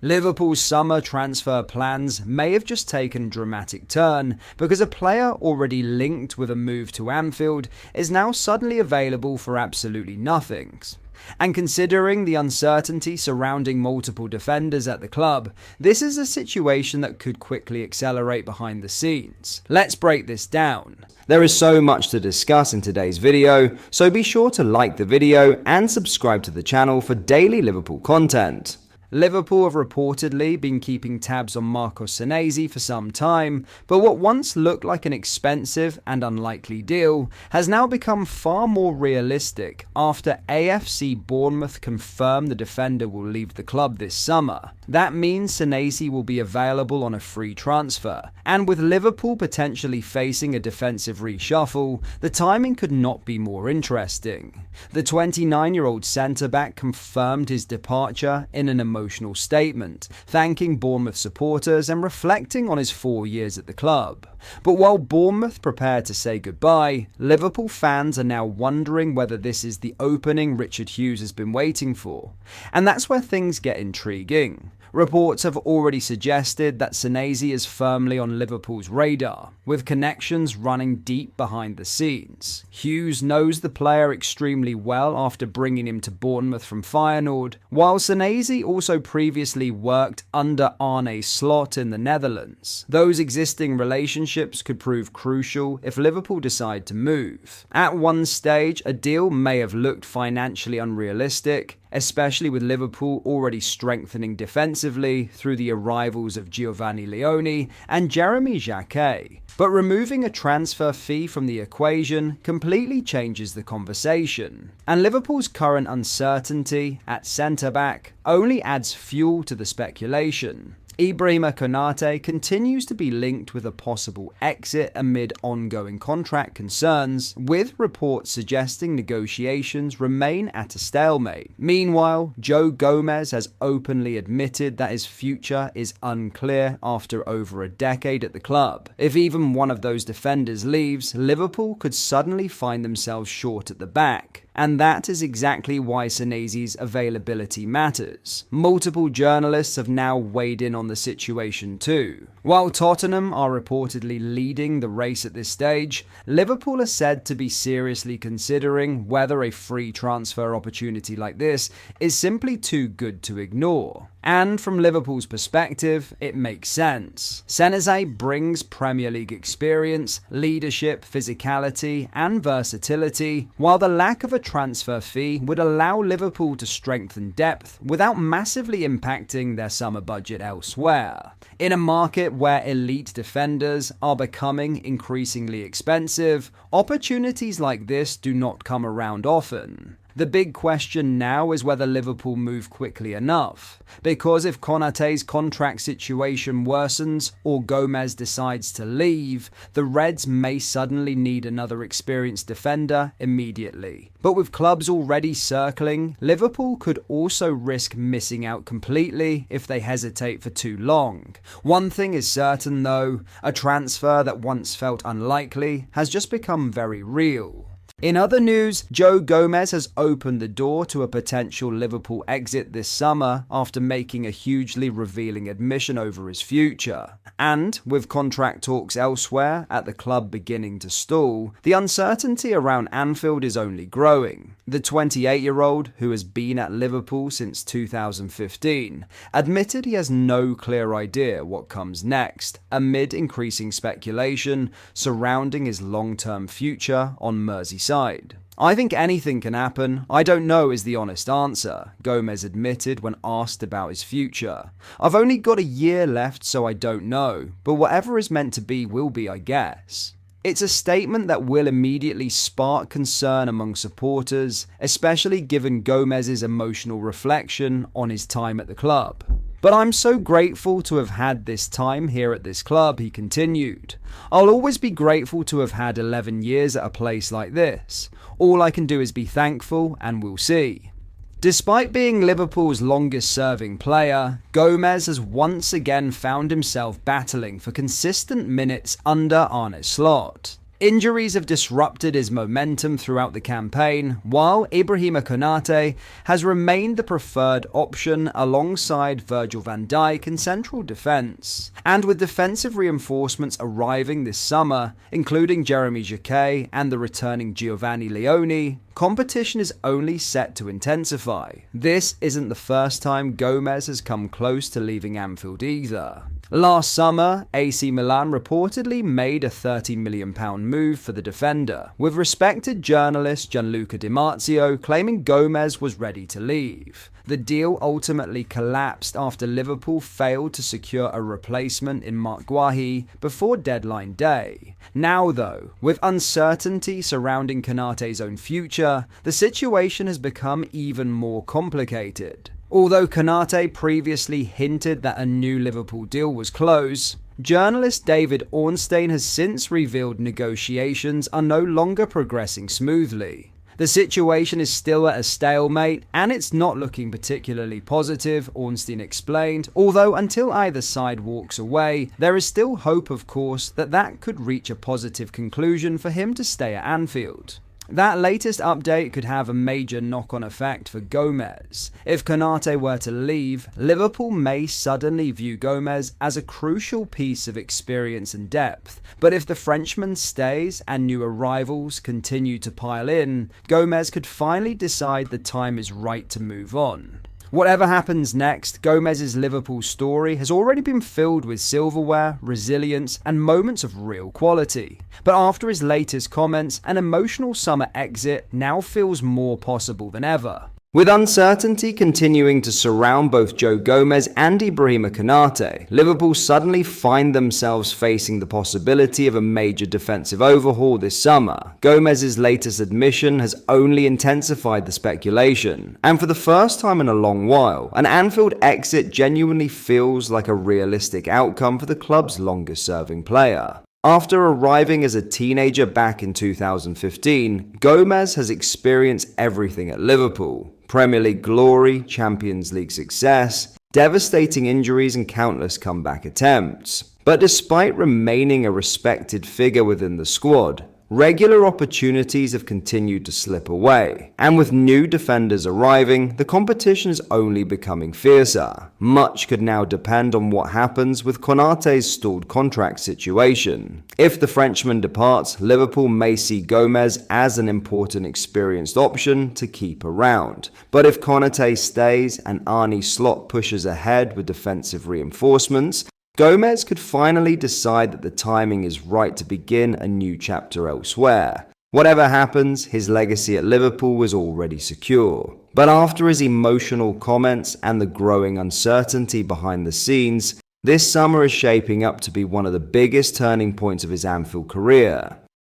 Liverpool's summer transfer plans may have just taken a dramatic turn because a player already linked with a move to Anfield is now suddenly available for absolutely nothing. And considering the uncertainty surrounding multiple defenders at the club, this is a situation that could quickly accelerate behind the scenes. Let's break this down. There is so much to discuss in today's video, so be sure to like the video and subscribe to the channel for daily Liverpool content. Liverpool have reportedly been keeping tabs on Marcos Senesi for some time, but what once looked like an expensive and unlikely deal has now become far more realistic after AFC Bournemouth confirmed the defender will leave the club this summer. That means Senesi will be available on a free transfer, and with Liverpool potentially facing a defensive reshuffle, the timing could not be more interesting. The 29-year-old centre-back confirmed his departure in an emotional statement, thanking Bournemouth supporters and reflecting on his 4 years at the club. But while Bournemouth prepare to say goodbye, Liverpool fans are now wondering whether this is the opening Richard Hughes has been waiting for. And that's where things get intriguing. Reports have already suggested that Senesi is firmly on Liverpool's radar, with connections running deep behind the scenes. Hughes knows the player extremely well after bringing him to Bournemouth from Feyenoord, while Senesi also previously worked under Arne Slot in the Netherlands. Those existing relationships could prove crucial if Liverpool decide to move. At one stage, a deal may have looked financially unrealistic, especially with Liverpool already strengthening defensively through the arrivals of Giovanni Leone and Jeremy Jacquet. But removing a transfer fee from the equation completely changes the conversation. And Liverpool's current uncertainty at centre-back only adds fuel to the speculation. Ibrahima Konate continues to be linked with a possible exit amid ongoing contract concerns, with reports suggesting negotiations remain at a stalemate. Meanwhile, Joe Gomez has openly admitted that his future is unclear after over a decade at the club. If even one of those defenders leaves, Liverpool could suddenly find themselves short at the back. And that is exactly why Senesi's availability matters. Multiple journalists have now weighed in on the situation too. While Tottenham are reportedly leading the race at this stage, Liverpool are said to be seriously considering whether a free transfer opportunity like this is simply too good to ignore. And from Liverpool's perspective, it makes sense. Senesi brings Premier League experience, leadership, physicality, and versatility, while the lack of a transfer fee would allow Liverpool to strengthen depth without massively impacting their summer budget elsewhere. In a market where elite defenders are becoming increasingly expensive, opportunities like this do not come around often. The big question now is whether Liverpool move quickly enough, because if Konate's contract situation worsens or Gomez decides to leave, the Reds may suddenly need another experienced defender immediately. But with clubs already circling, Liverpool could also risk missing out completely if they hesitate for too long. One thing is certain though, a transfer that once felt unlikely has just become very real. In other news, Joe Gomez has opened the door to a potential Liverpool exit this summer after making a hugely revealing admission over his future. And with contract talks elsewhere at the club beginning to stall, the uncertainty around Anfield is only growing. The 28-year-old, who has been at Liverpool since 2015, admitted he has no clear idea what comes next, amid increasing speculation surrounding his long-term future on Merseyside. I think anything can happen. I don't know is the honest answer, Gomez admitted when asked about his future. I've only got a year left, so I don't know, but whatever is meant to be will be, I guess. It's a statement that will immediately spark concern among supporters, especially given Gomez's emotional reflection on his time at the club. But I'm so grateful to have had this time here at this club, he continued. I'll always be grateful to have had 11 years at a place like this. All I can do is be thankful, and we'll see. Despite being Liverpool's longest-serving player, Gomez has once again found himself battling for consistent minutes under Arne Slot. Injuries have disrupted his momentum throughout the campaign, while Ibrahima Konate has remained the preferred option alongside Virgil van Dijk in central defence. And with defensive reinforcements arriving this summer, including Jeremy Jacquet and the returning Giovanni Leone, competition is only set to intensify. This isn't the first time Gomez has come close to leaving Anfield either. Last summer, AC Milan reportedly made a £30 million move for the defender, with respected journalist Gianluca Di Marzio claiming Gomez was ready to leave. The deal ultimately collapsed after Liverpool failed to secure a replacement in Marc Guehi before deadline day. Now though, with uncertainty surrounding Konate's own future, the situation has become even more complicated. Although Konate previously hinted that a new Liverpool deal was close, journalist David Ornstein has since revealed negotiations are no longer progressing smoothly. The situation is still at a stalemate, and it's not looking particularly positive, Ornstein explained, although until either side walks away, there is still hope, of course, that could reach a positive conclusion for him to stay at Anfield. That latest update could have a major knock-on effect for Gomez. If Konate were to leave, Liverpool may suddenly view Gomez as a crucial piece of experience and depth. But if the Frenchman stays and new arrivals continue to pile in, Gomez could finally decide the time is right to move on. Whatever happens next, Gomez's Liverpool story has already been filled with silverware, resilience, and moments of real quality. But after his latest comments, an emotional summer exit now feels more possible than ever. With uncertainty continuing to surround both Joe Gomez and Ibrahima Konate, Liverpool suddenly find themselves facing the possibility of a major defensive overhaul this summer. Gomez's latest admission has only intensified the speculation, and for the first time in a long while, an Anfield exit genuinely feels like a realistic outcome for the club's longest-serving player. After arriving as a teenager back in 2015, Gomez has experienced everything at Liverpool: Premier League glory, Champions League success, devastating injuries and countless comeback attempts. But despite remaining a respected figure within the squad, regular opportunities have continued to slip away, and with new defenders arriving, the competition is only becoming fiercer. Much could now depend on what happens with Konate's stalled contract situation. If the Frenchman departs, Liverpool may see Gomez as an important experienced option to keep around. But if Konate stays and Arne Slot pushes ahead with defensive reinforcements, Gomez could finally decide that the timing is right to begin a new chapter elsewhere. Whatever happens, his legacy at Liverpool was already secure. But after his emotional comments and the growing uncertainty behind the scenes, this summer is shaping up to be one of the biggest turning points of his Anfield career.